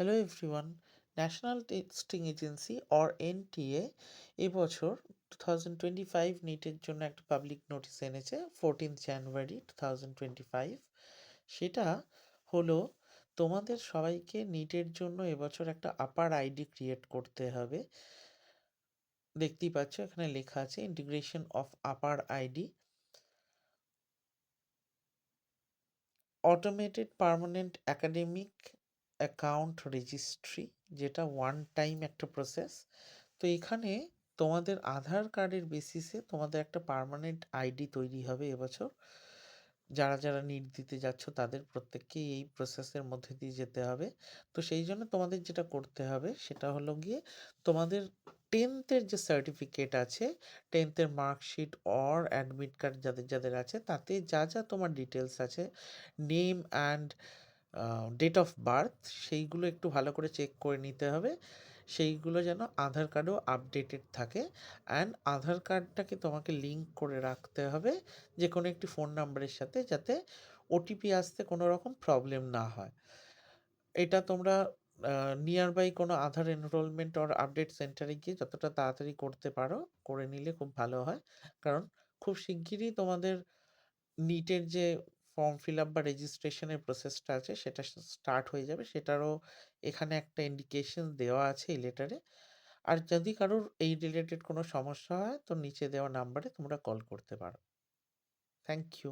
Hello everyone, national testing agency or NTA এবছর 2025 নিটের জন্য একটা পাবলিক নোটিশ এনেছে 14 জানুয়ারি 2025। সেটা হলো তোমাদের সবাইকে নিটের জন্য এবছর একটা আপার আইডি ক্রিয়েট করতে হবে। দেখতেই পাচ্ছ এখানে লেখা আছে integration of upper ID, automated permanent academic account registry, যেটা ওয়ান টাইম একটা প্রসেস। তো এখানে তোমাদের আধার কার্ডের বেসিসে তোমাদের একটা পার্মানেন্ট আইডি তৈরি হবে এবছর। যারা যারা নিট দিতে যাচ্ছ তাদের প্রত্যেককেই এই প্রসেসের মধ্যে দিয়ে যেতে হবে। তো সেই জন্য তোমাদের যেটা করতে হবে সেটা হলো গিয়ে তোমাদের 10th-এর যে সার্টিফিকেট আছে, 10th-এর মার্কশিট অর অ্যাডমিট কার্ড যাদের যাদের আছে, তাতে যা যা তোমার ডিটেলস আছে, name and date of birth, সেইগুলো একটু ভালো করে চেক করে নিতে হবে। সেইগুলো যেন আধার কার্ডেও আপডেটেড থাকে। অ্যান্ড আধার কার্ডটাকে তোমাকে লিঙ্ক করে রাখতে হবে যে কোনো একটি ফোন নাম্বারের সাথে, যাতে ওটিপি আসতে কোনো রকম প্রবলেম না হয়। এটা তোমরা নিয়ার বাই কোনো আধার এনরোলমেন্ট অর আপডেট সেন্টারে গিয়ে যতটা তাড়াতাড়ি করতে পারো করে নিলে খুব ভালো হয়। কারণ খুব শিগগিরই তোমাদের নিটের যে ফর্ম ফিল আপ বা রেজিস্ট্রেশনের প্রসেসটা আছে সেটা স্টার্ট হয়ে যাবে। সেটারও এখানে একটা ইন্ডিকেশন দেওয়া আছে এই লেটারে। আর যদি কারোর এই রিলেটেড কোনো সমস্যা হয় তো নিচে দেওয়া নাম্বারে তোমরা কল করতে পারো। Thank you.